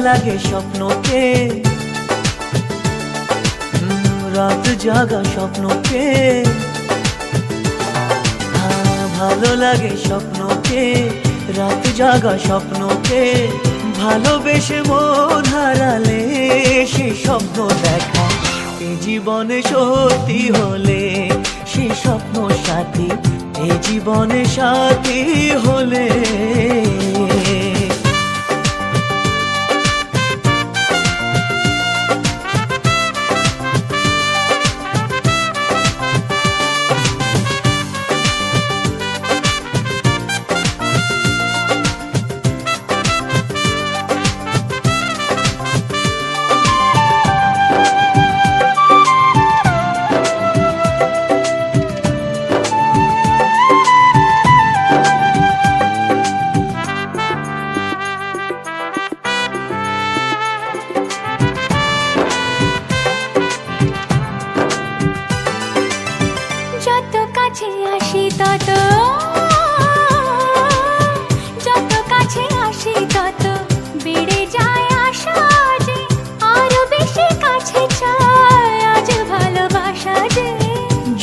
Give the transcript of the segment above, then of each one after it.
লাগে স্বপ্নকে, রাত জাগা স্বপ্নকে, ভালো লাগে স্বপ্নকে, রাত জাগা স্বপ্নকে, ভালোবেসে মন হারালে সে স্বপ্ন দেখা এই জীবনে সত্যি হলে, সে স্বপ্ন সাথী এই জীবনে সাথী হলে।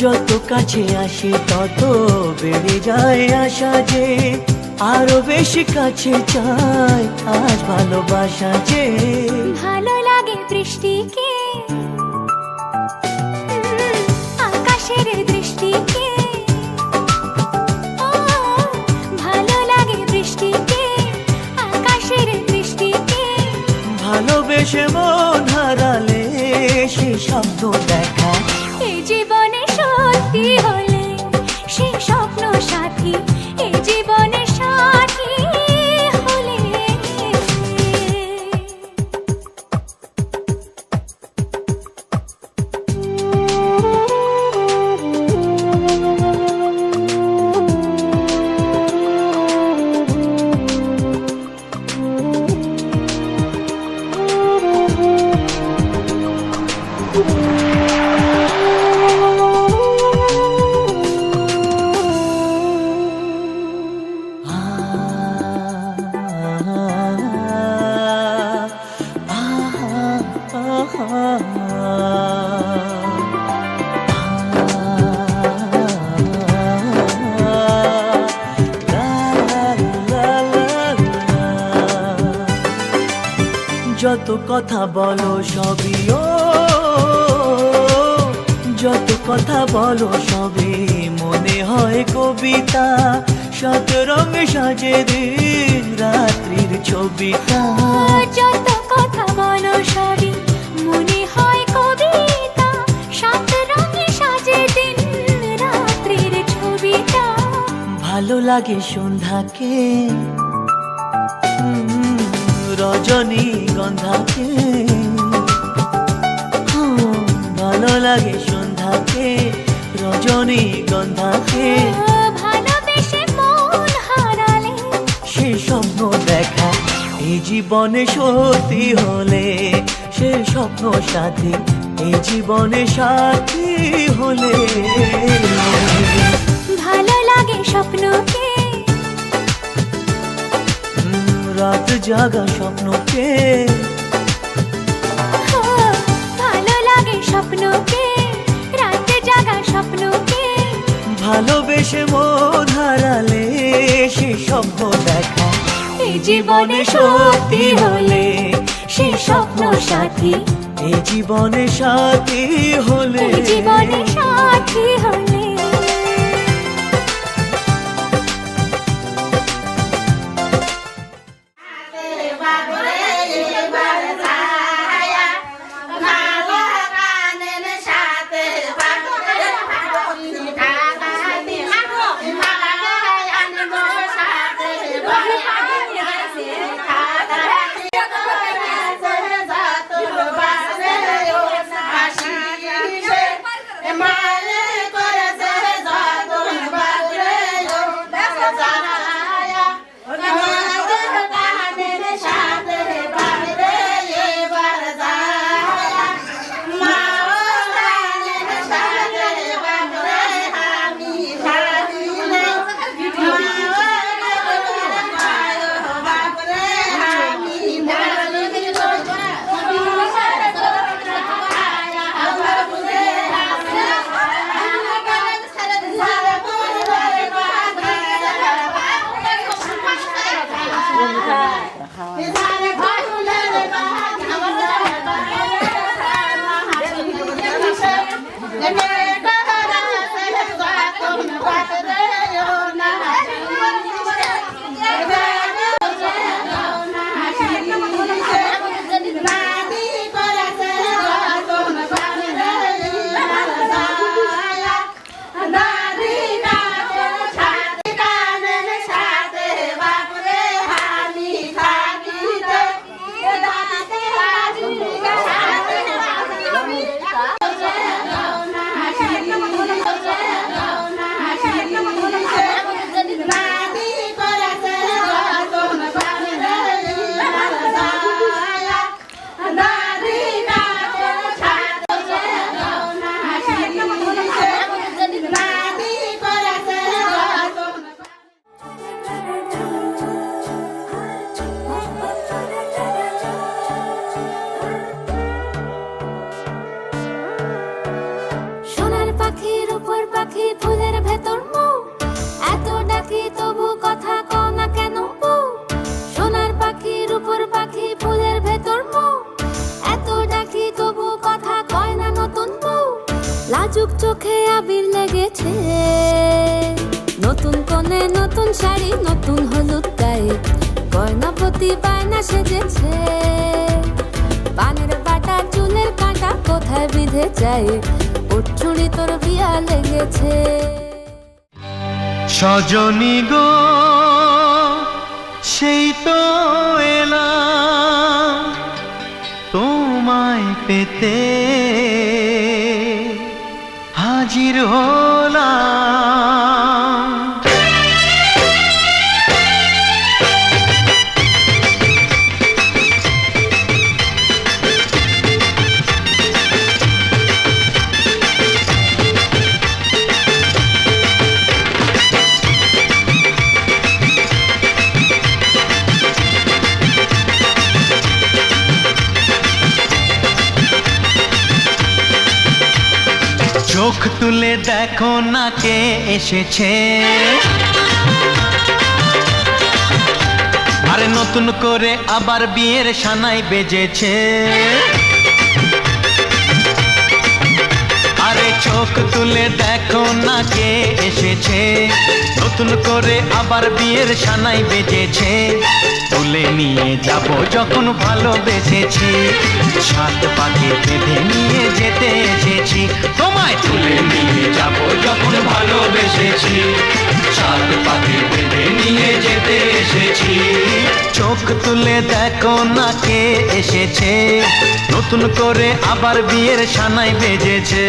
যত কাছে আসি তত বেড়ে যায় আশা যে, আরো বেশি কাছে চাই আজ ভালোবাসা যে। ভালো লাগে বৃষ্টিকে, আকাশের দৃষ্টিকে, ভালো লাগে বৃষ্টিকে, আকাশের দৃষ্টিকে, ভালোবেসে মন হারালে সে স্বপ্ন দেখা এই জীবনে সত্যি হলে, সে স্বপ্ন সাথী এই জীবনে সাথী হলে। যত কথা বলো সবই ও, যত কথা বলো সবই মনে হয় কবিতা, শত রঙে সাজে দিন রাত্রির ছবিটা। যত কথা বলো সবই মনে হয় কবিতা, সাত রঙে সাজে দিন রাত্রির ছবিটা। ভালো লাগে সন্ধ্যাকে, রজনী গন্ধাকে, ভালো লাগে সন্ধ্যাকে, রজনী গন্ধাকে, ভালোবেসে মন হারালে সে স্বপ্ন দেখা এই জীবনে সত্যি হলে, সে স্বপ্ন সাথী এই জীবনে সাথী হলে। ভালো লাগে স্বপ্নকে, রাত জাগা স্বপ্নকে। ভালো লাগে স্বপ্নকে, রাতে জাগা স্বপ্নকে। ভালোবেসে মন হারালে সে স্বপ্ন দেখা এই জীবনে সত্যি হলে সে স্বপ্ন সাথী। এই জীবনে সাথী হলে, এই জীবনে সাথী হলে। লাজুক চোখে আবির লেগেছে, নতুন কোণে নতুন শাড়ি নতুন হলুদ গায়ে, গয়নাপতি বায়না সেজেছে। পানের বাটা চুলের কাঁটা কোথায় বিঁধে যায়, ওর চুড়ি তোর বিয়া লেগেছে। সজনী গো সেই তো এলাম তোমায় পেতে, হাজির হলাম। চোখ তুলে দেখো না কে এসেছে, আরে নতুন করে আবার বিয়ের সানাই বেজেছে। আরে চোখ তুলে দেখো না কে এসেছে, নতুন করে আবার বিয়ের সানাই বেজেছে। তুলে নিয়ে যাব যখন ভালোবেসেছি, সাত পাকে বেঁধে নিয়ে যেতে এসেছি। তোমায় তুলে নিয়ে যাব যখন ভালোবেসেছি, সাত পাকে বেঁধে নিয়ে যেতে এসেছি। চোখ তুলে দেখো না কে এসেছে, নতুন করে আবার বিয়ের সানাই বেজেছে।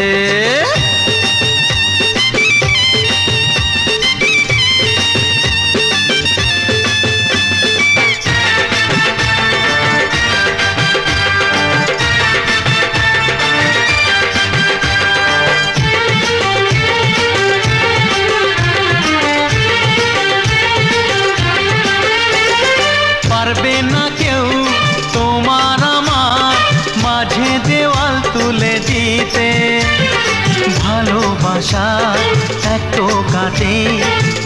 পারবে ভালোবাসা এক টোকাতে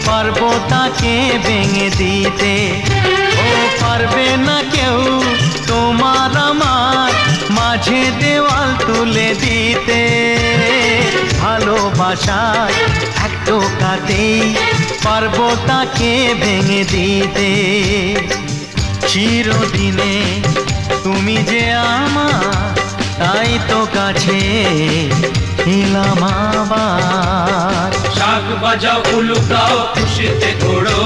পারবো তাকে ভেঙে দিতে। ও পারবে না কেউ তোমার আমার মাঝে দেওয়াল তুলে দিতে। ভালোবাসা এক টোকাতেই পারবো তাকে ভেঙে দিতে। চিরদিনে তুমি যে আমার, তাই তো কাছে এলাম আবার। শাক বাজাও উলুকাও খুশিতে ঘোড়ো,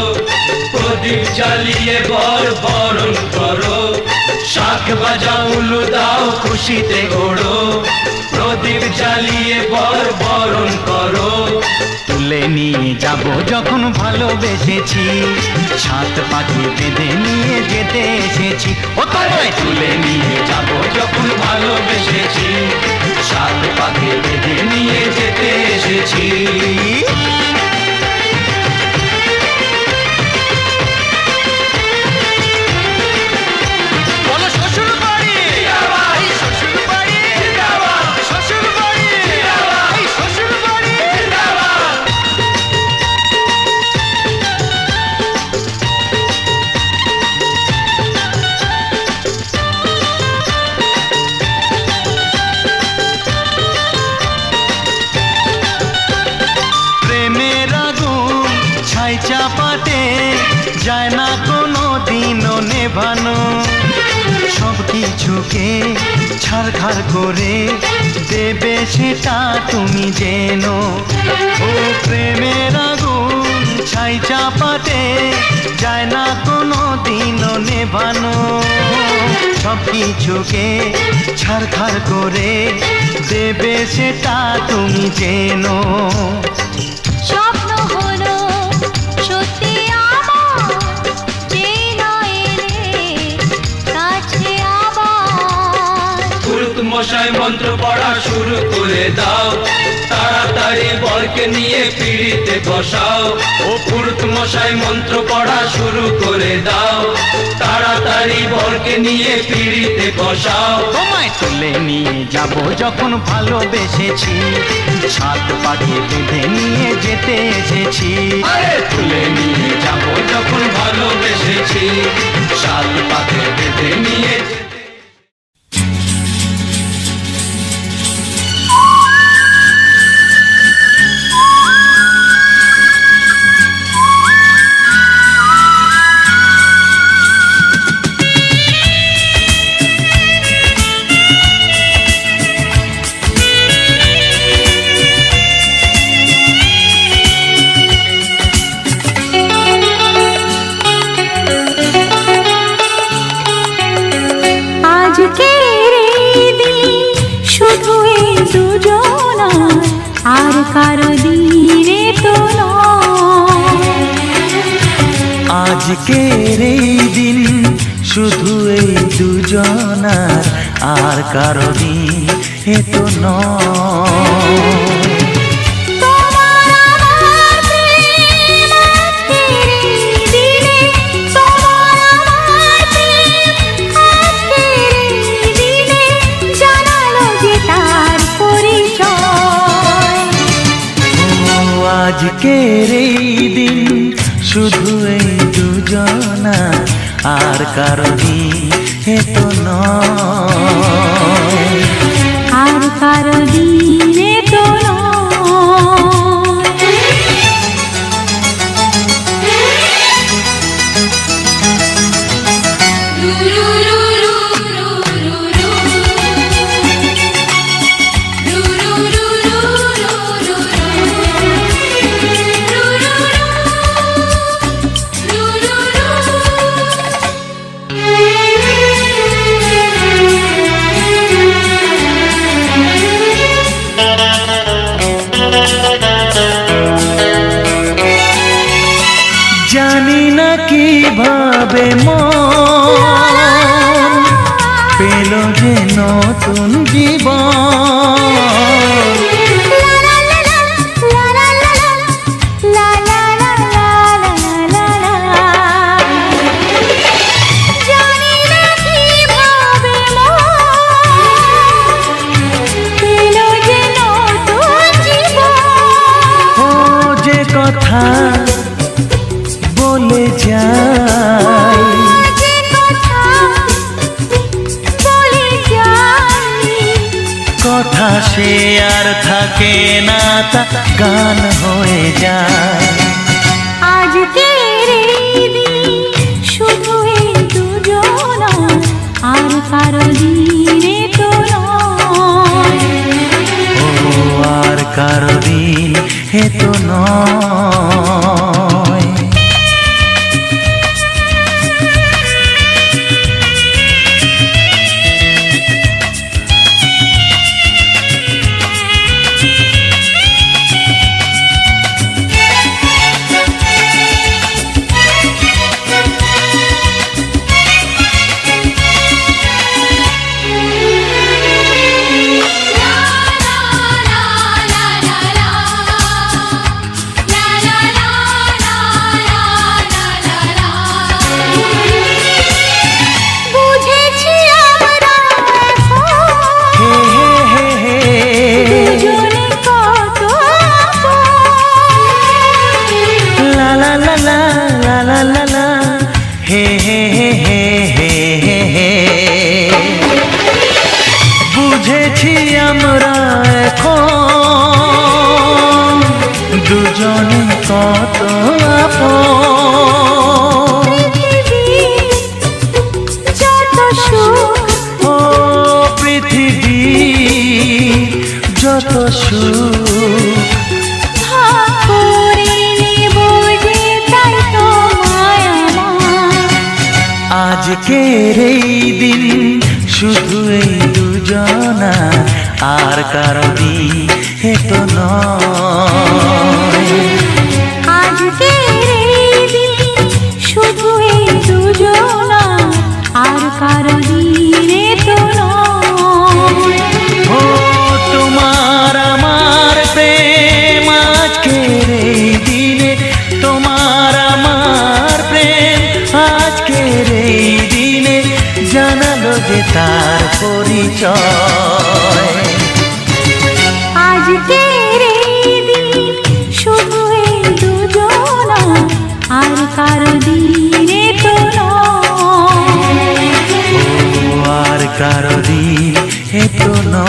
প্রদীপ জ্বালিয়ে বরণ করো। শাক বাজাও উলু দাও খুশিতে ঘোড়ো, প্রদীপ জ্বালিয়ে বরণ করো। তুলে নিয়ে যাব যখন ভালোবেসেছি, সাত পাখি বেঁধে নিয়ে যেতে এসেছি। ও তোমায় তুলে নিয়ে যাব যখন ভালোবেসেছি, সাত পাখি বেঁধে নিয়ে যেতে এসেছি। বলো শ্বশুর বাড়ি, এই শ্বশুর বাড়ি, শ্বশুর বাড়ি, এই শ্বশুর বাড়ি। প্রেমের আগুন ছাই চাপাতে যায় না কোনো দিনও নেভানো। সব কিছুকে ছাড়খাড় করে দেবে সেটা তুমি জেনো। ও প্রেমের আগুন ছাই চাপাতে যায় না কোনো দিনও নেভানো। সব কিছুকে ছাড়খাড় করে দেবে সেটা তুমি জেনো। স্বপ্ন হলো সত্যি আমার, যেই নয় এলে কাছে আবার। পুরুত মশাই মন্ত্র পড়া শুরু করে দাও, তাড়াতাড়ি বরকে নিয়ে পিড়িতে বসাও। ও পুরুত মশাই মন্ত্র পড়া শুরু করে দাও, তাড়াতাড়ি বরকে নিয়ে পিড়িতে বসাও। তোমায় তুলে নিয়ে যাব যখন ভালোবেসেছি, সাত পাখি বেঁধে নিয়ে যেতে এসেছি। আরে তুলে নিয়ে যাব যখন ভালোবেসেছি, সাত পাখি বেঁধে নিয়ে আজকের এই দিন শুধু এই দুজনার, আর কারো দিনে তো নয়। আজকের এই দিন শুধু এই দুজনার, আর কারো দিন এ তো নয়। তোমার আমার প্রেম আজকের এই দিনে, তোমার আমার প্রেম আজকের এই দিনে জানালো যে তার পরিচয়। ও আজকের এই দিন শুধু এই দুজনার, আর কারো দিন এ তো নয়। আর কারো দিনে তো নয়। জানি না কিভাবে মন পেল যে নতুন জীবন। যায়, যে কথা বলে যাই, কথা সে আর থাকে না, তা গান হয়ে যায়। আজকের এই দিন শুধু এই দুজনা, আর কারো দিনে তো নয়। ও আর কারো দিন হে তো নয়। বুঝেছি আমরা এখন দুজনে কত আপন। লা লা লা লা লা লা লা লা হে হে হে হে হে হে হে। বুঝেছি আমরা এখন দুজনে কত আপন। যত সুখ ও পৃথিবী যত সুখ, ভাগ করে নেব যে, তাই তো মায়া আমার। আজকের এই দিন শুধু এই দুজনা, আর কারো দিন হে তো নয়। আজকের এই দিন শুধু এই দুজনা, আর কারো দিনে তো নয়। ও তোমার আমার প্রেম আজকের এই দিনে, তোমার আমার প্রেম আজকের এই দিনে জানালো যে তার পরিচয়। আজকের এই দিন শুধু এই দুজনা, আর কারো দিনে তো নয়। ও আর কারো দিন হে তো নয়।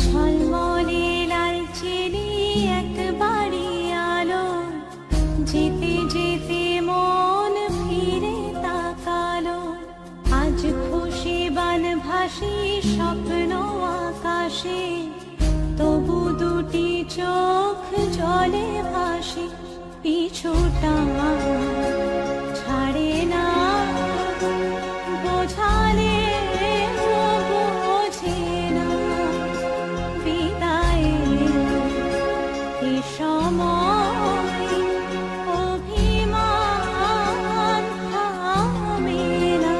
ঝলমলে লালচেনে এক বাড়ি আলো, যেতে যেতে মন ফিরে তাকালো। আজ খুশি বানভাসি স্বপ্ন আকাশে, তবু দুটি চোখ জলে ভাসে। পিছুটা ছাড়ে না, বোঝালে বোঝে না। বিদায়ের সময় অভিমান থামে না।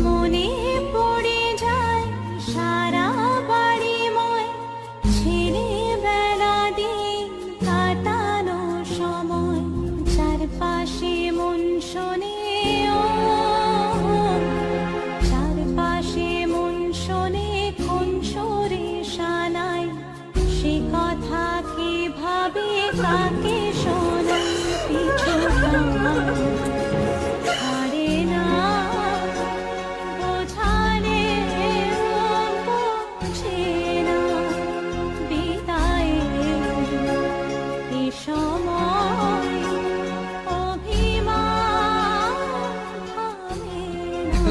মনে পড়ে যায় সারা বাড়িময় ছেলেবেলা দিন কাটানো সময়। চারপাশে মন শোনে, ও চারপাশে মন শোনে কোন সুরে শানায়। সে কথা কে ভাবে কাকে শোনায়। পিছুটা ছাড়ে না, বোঝালে বোঝে না। বিদায়ের সময় অভিমান থামে না।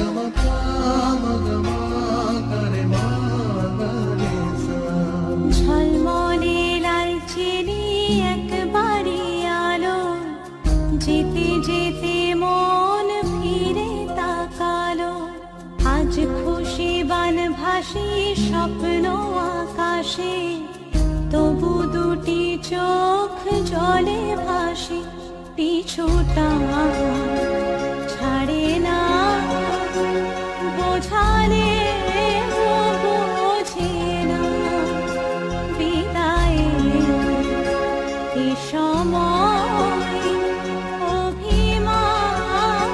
ঝলমলে লালচেনে এক বাড়ি আলো, যেতে যেতে মন ফিরে তাকালো। আজ খুশি বানভাসি স্বপ্ন আকাশে, তবু দুটি চোখ জলে ভাসে। পিছুটা ছাড়ে না, বোঝালে বোঝে না। বিদায়ের সময় অভিমান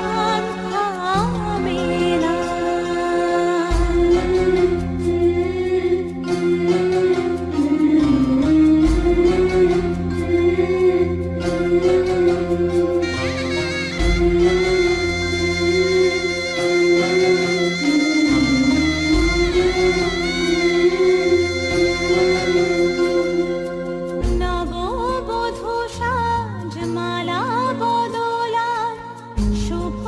থামে না। নববধূ সাজমালা বদলায়, শুভ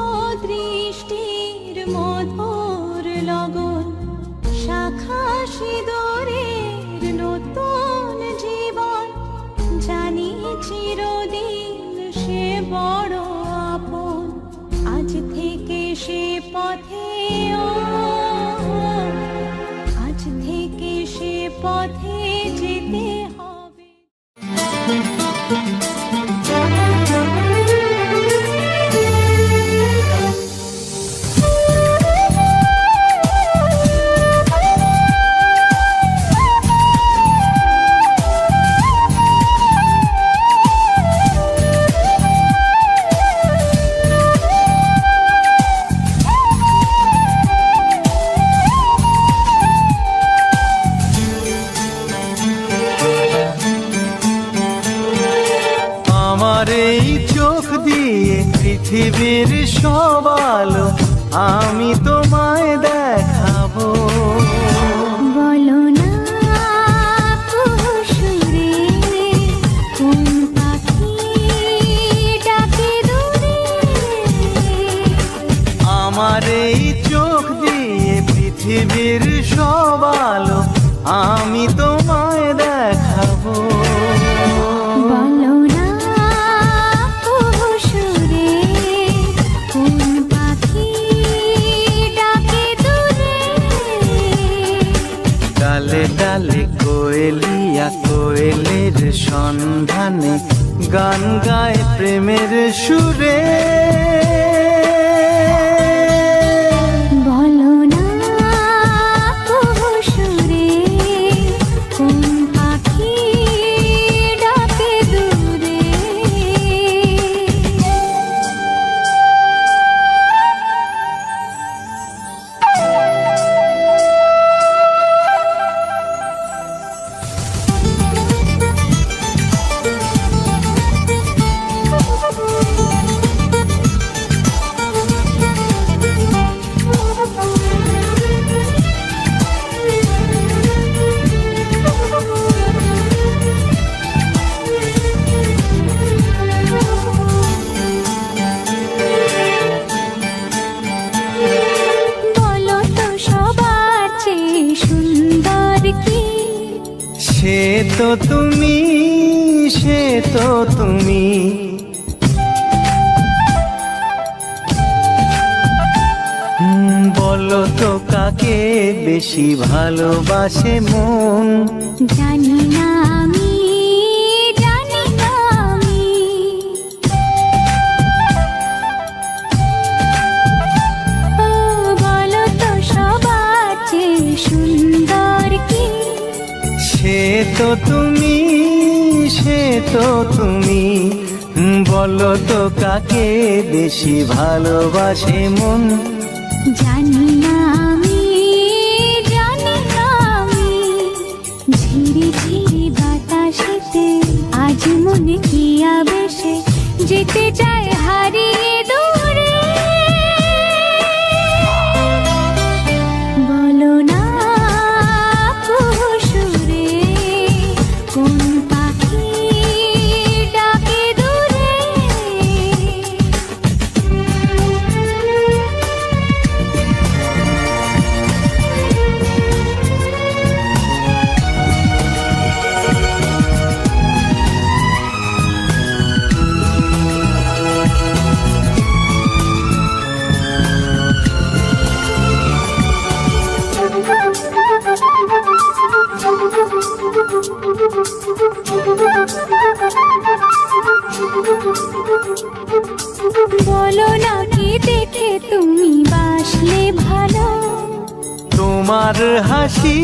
দৃষ্টির মধুর লগন। শাখা সিঁদুরের নতুন জীবন, জানি চিরদিন সে বড় আপন। আজ থেকে সে পথে, ও আজ থেকে সে পথে যেতে হবে। আমার এই চোখ দিয়ে পৃথিবীর সব আলো আমি তোমায় দেখাবো। বলো না কুসুরে কোন পাখি ডাকে দূরে। আমার এই চোখ দিয়ে পৃথিবীর সব আলো আমি তোমায় দেখাবো। বলো না কুসুরে কোন পাখি ডাকে দূরে। ডালে ডালে কোয়েলিয়া কোয়েলের সন্ধানে গান গায় প্রেমের সুরে। বলো না কুসুরে কোন পাখি ডাকে তো তুমি, সে তো তুমি। বলো তো কাকে বেশি ভালোবাসে মন? জানি না আমি, জানি না আমি। ও বলো তো সবার চেয়ে সুন্দর কি? সে তো তুমি, সে তো তুমি। বলো তো কাকে বেশি ভালোবাসে মন? জানি না আমি, জানি না আমি। ঝিরি ঝিরি বাতাসেতে আজ মনে কি আবেশে যেতে চায় হারিয়ে দূরে। বলো না কুহুসুরে কোন পাখি ডাকে দূরে। বলো না কি দেখে তুমি বাসলে ভালো? তোমার হাসি,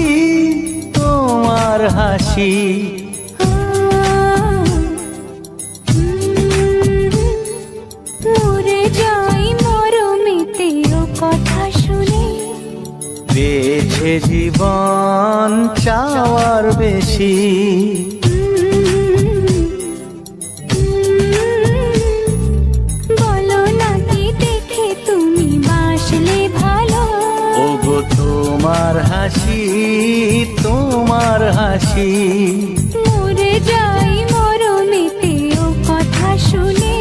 তোমার হাসি। মরে যাই মরমেতে ও কথা শুনে। পেয়েছে জীবন চাওয়ার বেশি। বলো না কি দেখে তুমি বাসলে ভালো? ওগো তোমার হাসি, তোমার হাসি। মরে যাই মরমেতে ও কথা শুনে।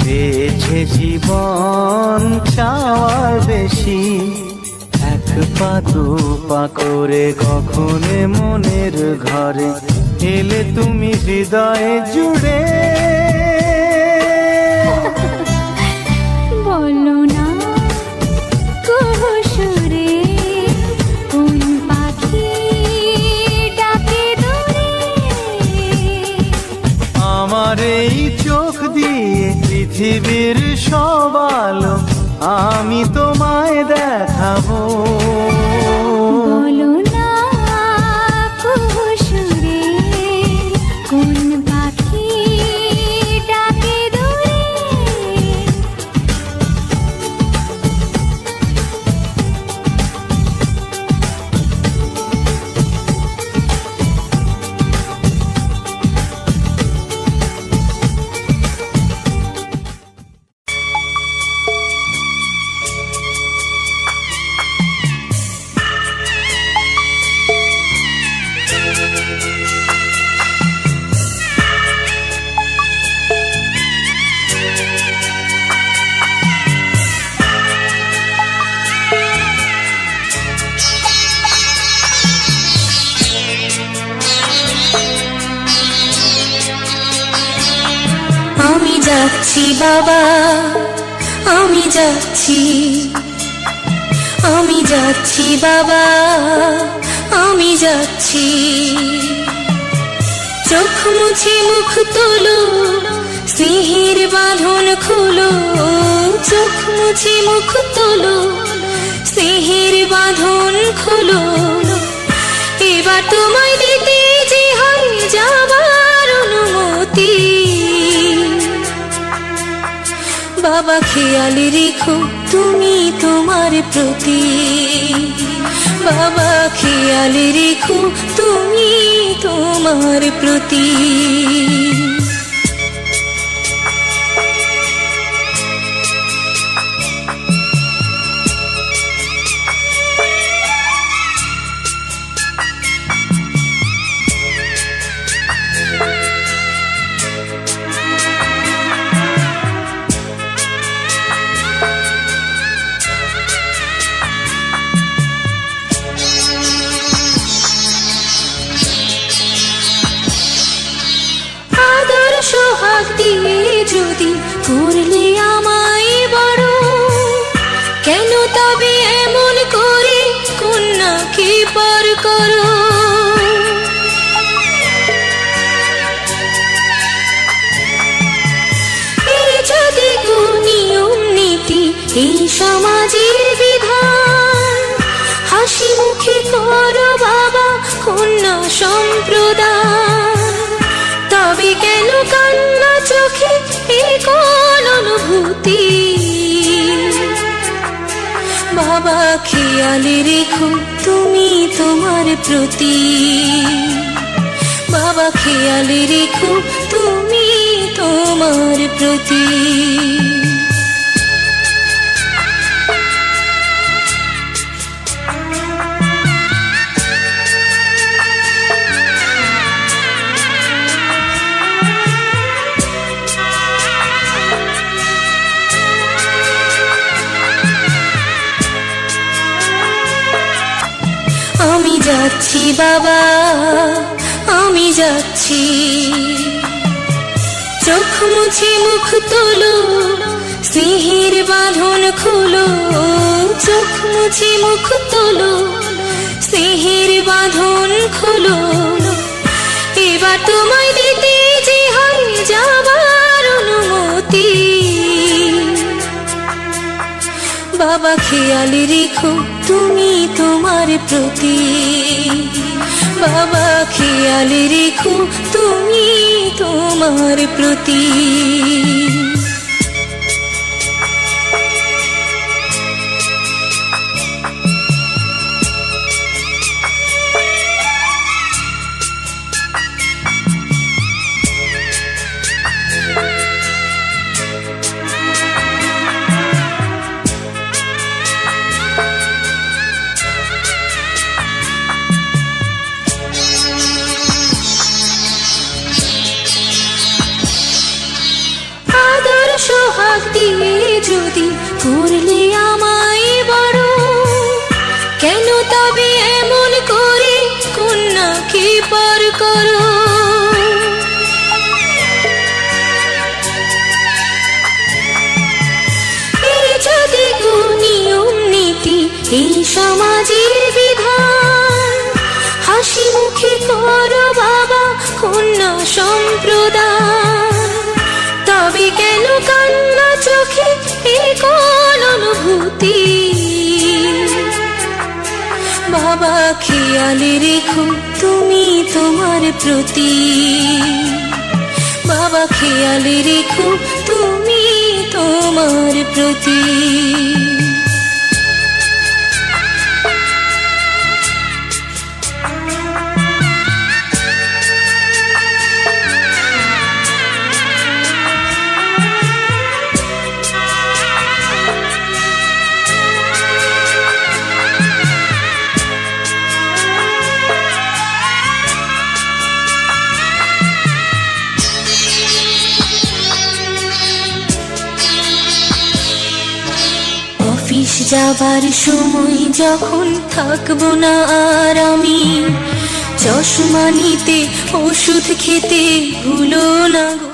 পেয়েছে জীবন চাওয়ার বেশি। এক পা দু পা করে কখনে মনের ঘরে এলে তুমি হৃদয়ে জুড়ে। বলো না কুহুসুরে কোন পাখি ডাকে দূরে। আমার এই চোখ দিয়ে পৃথিবীর সব আলো আমি তোমায় দেখাবো। বলো না কুহুসুরে কোন পাখি ডাকে দূরে। আমি যাচ্ছি বাবা, আমি যাচ্ছি, আমি যাচ্ছি বাবা, আমি যাচ্ছি। চোখ মুছে মুখ তোলো, স্নেহের বাঁধন খুলো। চোখ মুছে মুখ তোলো, স্নেহের বাঁধন খুলো। এবার তোমায় দিতে যে হয় যাবার অনুমতি। বাবা খেয়াল রেখো তুমি তোমার প্রতি। বাবা খেয়াল রেখো তুমি তোমার প্রতি। যদি করলে আমায় বড়, কেন তবে এমন করে কন্যাকে পর করো? এই যদি নিয়ম নীতি, এই সমাজের বিধান, হাসি মুখে করো বাবা কন্যা সম্প্রদান, তবে কেন কান্না চোখে এই কোন অনুভূতি? বাবা খেয়াল রেখো তুমি তোমার প্রতি, বাবা খেয়াল রেখো তুমি তোমার প্রতি। আমি যাচ্ছি বাবা, আমি যাচ্ছি, চোখ মুছে মুখ তোলো, স্নেহের বাঁধন খোলো, চোখ মুছে মুখ তোলো, স্নেহের বাঁধন খোলো, এবার তোমায় দিতে যে হয় যাবার অনুমতি। বাবা খেয়াল রেখো তুমি তোমার প্রতি, বাবা খেয়াল রেখো তুমি তোমার প্রতি। সোহাগ দিয়ে যদি করলে আমায় বড়, কেন তবে এমন করে কন্যাকে পর করো? এই যদি নিয়ম নীতি, এই সমাজের বিধান, হাসি মুখে করো বাবা কন্যা সম্প্রদান, তবে কেন কান্না চোখে এই কোন অনুভূতি? বাবা খেয়াল রেখো তুমি তোমার প্রতি, বাবা খেয়াল রেখো তুমি তোমার প্রতি। অফিস যাবার সময় যখন থাকবো না আর আমি, চশমা নিতে ওষুধ খেতে ভুলো না গো।